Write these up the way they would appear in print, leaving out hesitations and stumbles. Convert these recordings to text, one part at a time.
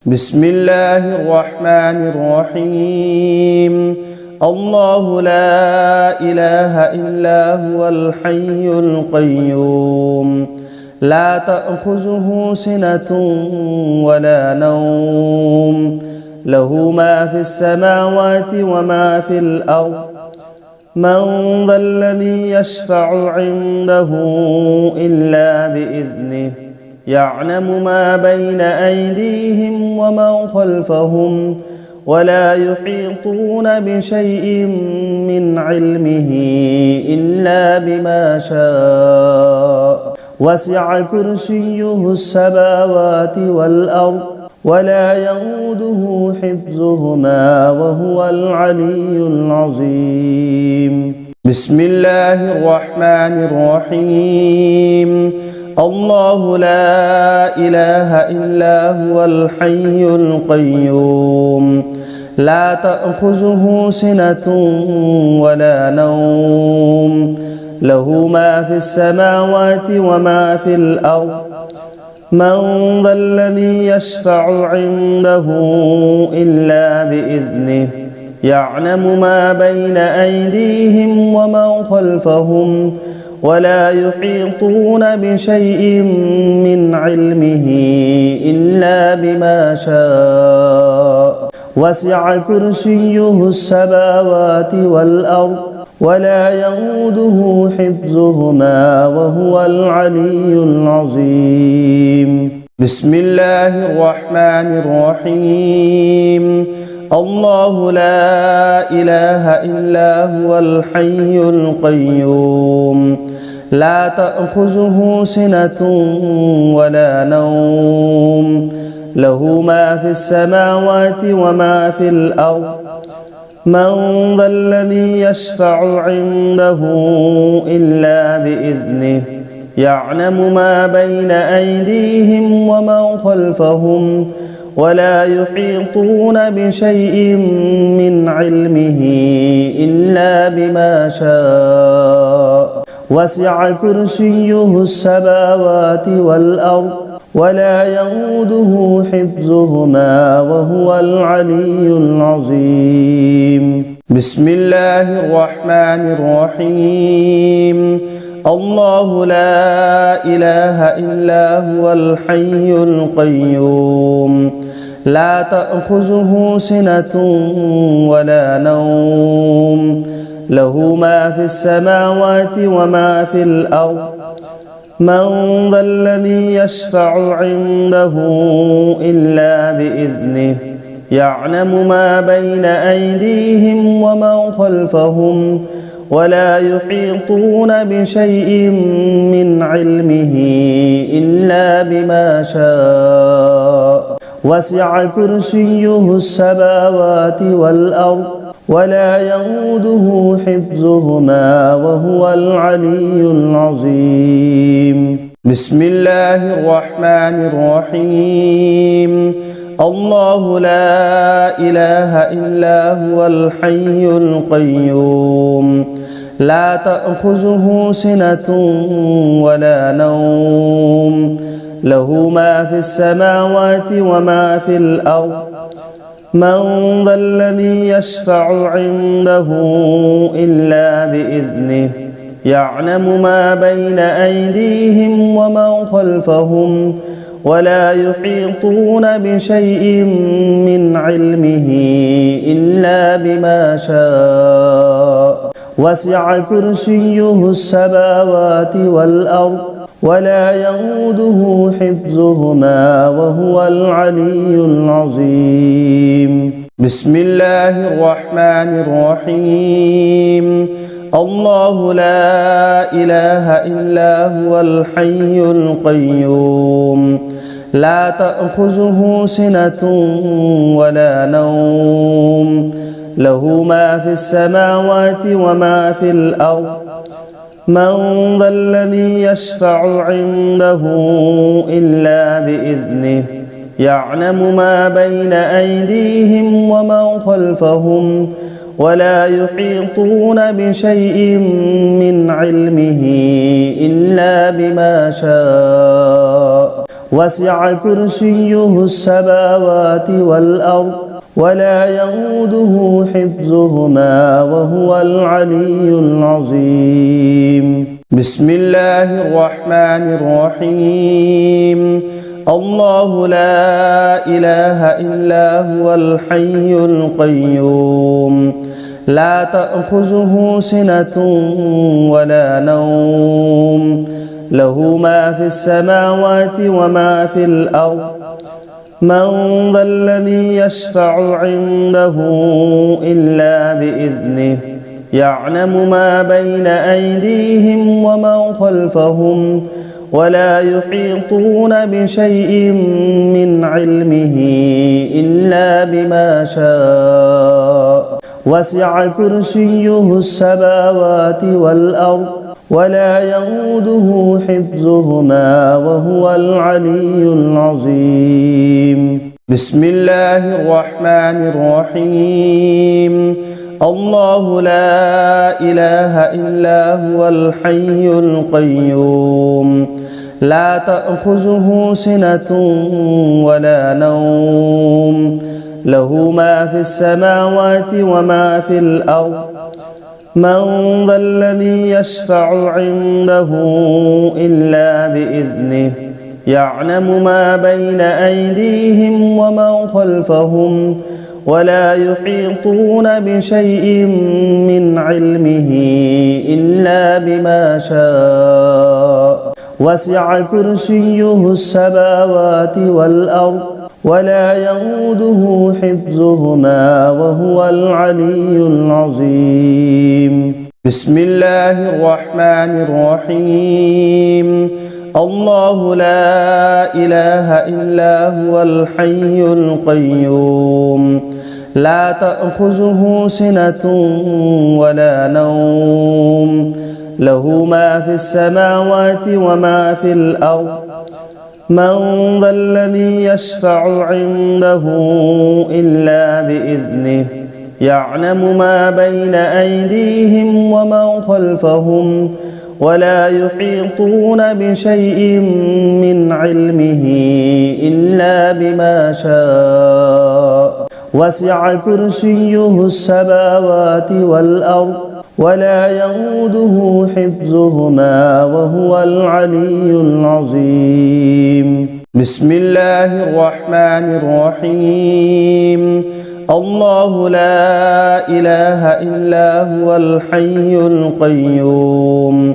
بسم الله الرحمن الرحيم. الله لا إله إلا هو الحي القيوم لا تأخذه سنة ولا نوم له ما في السماوات وما في الأرض من ذا الذي يشفع عنده إلا بإذنه يعلم ما بين أيديهم وما خلفهم ولا يحيطون بشيء من علمه إلا بما شاء وسع كرسيه السماوات والأرض ولا يئوده حفظهما وهو العلي العظيم. بسم الله الرحمن الرحيم. الله لا إله إلا هو الحي القيوم لا تأخذه سنة ولا نوم له ما في السماوات وما في الأرض من ذا الذي يشفع عنده إلا بإذنه يعلم ما بين أيديهم وما خلفهم ولا يحيطون بشيء من علمه إلا بما شاء وسع كرسيه السماوات والأرض ولا يئوده حفظهما وهو العلي العظيم. بسم الله الرحمن الرحيم. الله لا إله إلا هو الحي القيوم لا تأخذه سنة ولا نوم له ما في السماوات وما في الأرض من ذا الذي يشفع عنده إلا بإذنه يعلم ما بين أيديهم وما خلفهم ولا يحيطون بشيء من علمه إلا بما شاء وسع كرسيه السماوات والأرض ولا يئوده حفظهما وهو العلي العظيم. بسم الله الرحمن الرحيم. الله لا إله إلا هو الحي القيوم لا تأخذه سنة ولا نوم له ما في السماوات وما في الأرض من ذا الذي يشفع عنده إلا بإذنه يعلم ما بين أيديهم وما خلفهم ولا يحيطون بشيء من علمه إلا بما شاء وسع كرسيه السماوات والأرض ولا يئوده حفظهما وهو العلي العظيم. بسم الله الرحمن الرحيم. الله لا إله إلا هو الحي القيوم لا تأخذه سنة ولا نوم له ما في السماوات وما في الأرض من ذا الذي يشفع عنده إلا بإذنه يعلم ما بين أيديهم وما خلفهم ولا يحيطون بشيء من علمه إلا بما شاء وسع كرسيه السماوات والأرض ولا يئوده حفظهما وهو العلي العظيم. بسم الله الرحمن الرحيم. الله لا إله إلا هو الحي القيوم لا تأخذه سنة ولا نوم له ما في السماوات وما في الأرض من ذا الذي يشفع عنده إلا بإذنه يعلم ما بين أيديهم وما خلفهم ولا يحيطون بشيء من علمه إلا بما شاء وسع كرسيه السماوات والأرض ولا يئوده حفظهما وهو العلي العظيم. بسم الله الرحمن الرحيم. الله لا إله إلا هو الحي القيوم لا تأخذه سنة ولا نوم له ما في السماوات وما في الأرض من ذا الذي يشفع عنده إلا بإذنه يعلم ما بين أيديهم وما خلفهم ولا يحيطون بشيء من علمه إلا بما شاء وسع كرسيه السماوات والأرض ولا يئوده حفظهما وهو العلي العظيم. بسم الله الرحمن الرحيم. الله لا إله إلا هو الحي القيوم لا تأخذه سنة ولا نوم له ما في السماوات وما في الأرض من ذا الذي يشفع عنده إلا بإذنه يعلم ما بين أيديهم وما خلفهم ولا يحيطون بشيء من علمه إلا بما شاء وسع كرسيه السماوات والأرض ولا يئوده حفظهما وهو العلي العظيم. بسم الله الرحمن الرحيم. الله لا إله إلا هو الحي القيوم لا تأخذه سنة ولا نوم له ما في السماوات وما في الأرض من ذا الذي يشفع عنده إلا بإذنه يعلم ما بين أيديهم وما خلفهم ولا يحيطون بشيء من علمه إلا بما شاء وسع كرسيه السماوات والأرض ولا يئوده حفظهما وهو العلي العظيم. بسم الله الرحمن الرحيم. الله لا إله إلا هو الحي القيوم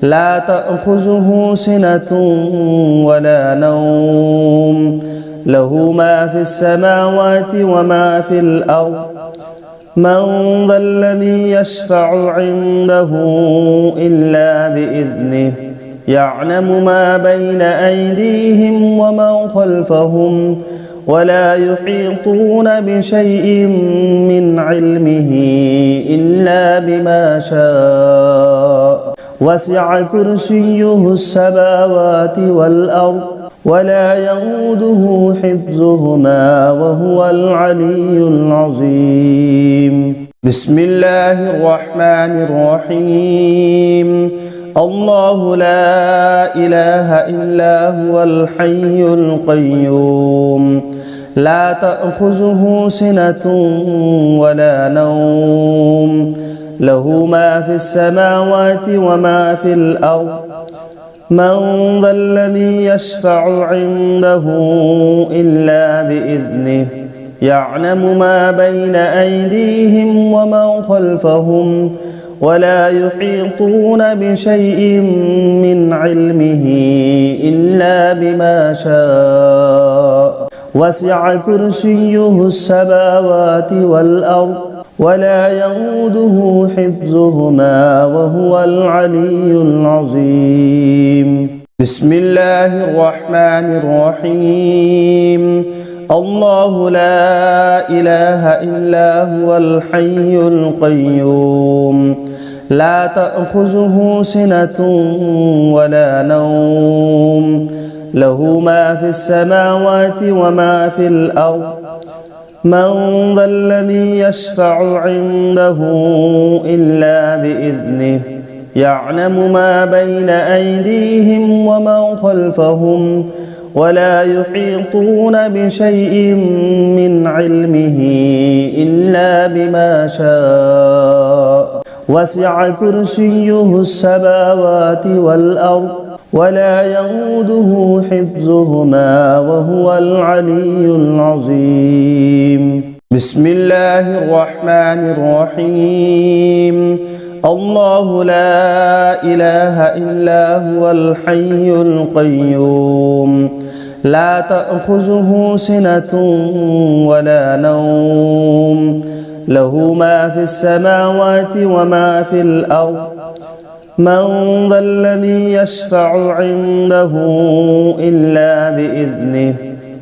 لا تأخذه سنة ولا نوم له ما في السماوات وما في الأرض من ذا الذي يشفع عنده إلا بإذنه يعلم ما بين أيديهم وما خلفهم ولا يحيطون بشيء من علمه إلا بما شاء وسع كرسيه السماوات والأرض ولا يئوده حفظهما وهو العلي العظيم. بسم الله الرحمن الرحيم. الله لا إله إلا هو الحي القيوم لا تأخذه سنة ولا نوم له ما في السماوات وما في الأرض من ذا الذي يشفع عنده إلا بإذنه يعلم ما بين أيديهم وما خلفهم ولا يحيطون بشيء من علمه إلا بما شاء وسع كرسيه السماوات والأرض ولا يئوده حفظهما وهو العلي العظيم. بسم الله الرحمن الرحيم. الله لا إله إلا هو الحي القيوم لا تأخذه سنة ولا نوم له ما في السماوات وما في الأرض من ذا الذي يشفع عنده إلا بإذنه يعلم ما بين أيديهم وما خلفهم ولا يحيطون بشيء من علمه إلا بما شاء وسع كرسيه السماوات والأرض ولا يئوده حفظهما وهو العلي العظيم بسم الله الرحمن الرحيم الله لا إله إلا هو الحي القيوم لا تأخذه سنة ولا نوم له ما في السماوات وما في الأرض من ذا الذي يشفع عنده إلا بإذنه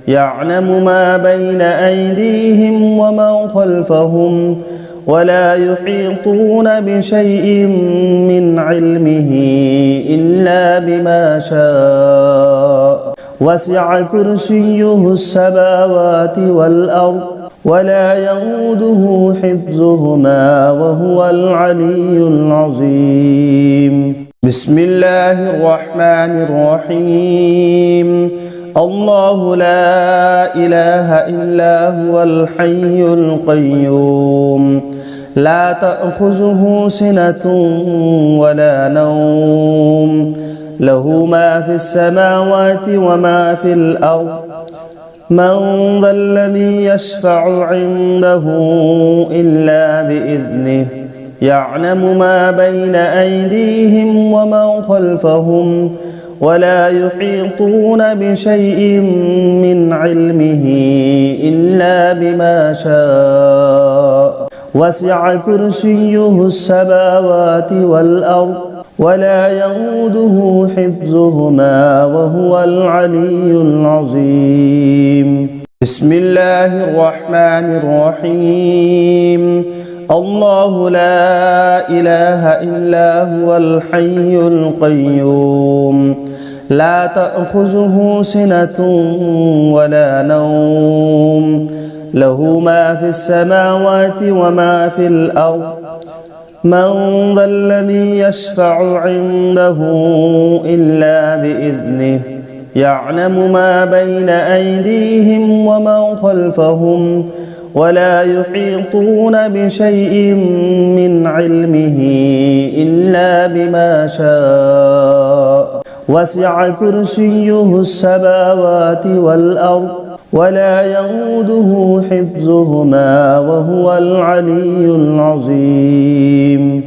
يعلم ما بين أيديهم وما خلفهم ولا يحيطون بشيء من علمه إلا بما شاء وسع كرسيه السماوات والأرض ولا يئوده حفظهما وهو العلي العظيم بسم الله الرحمن الرحيم الله لا إله إلا هو الحي القيوم لا تأخذه سنة ولا نوم له ما في السماوات وما في الأرض من ذا الذي يشفع عنده إلا بإذنه يعلم ما بين أيديهم وما خلفهم ولا يحيطون بشيء من علمه إلا بما شاء وسع كرسيه السماوات والأرض ولا يئوده حفظهما وهو العلي العظيم بسم الله الرحمن الرحيم الله لا إله إلا هو الحي القيوم لا تأخذه سنة ولا نوم له ما في السماوات وما في الأرض من ذا الذي يشفع عنده إلا بإذنه يعلم ما بين أيديهم وما خلفهم ولا يحيطون بشيء من علمه إلا بما شاء وسع كرسيه السماوات والأرض ولا يئوده حفظهما وهو العلي العظيم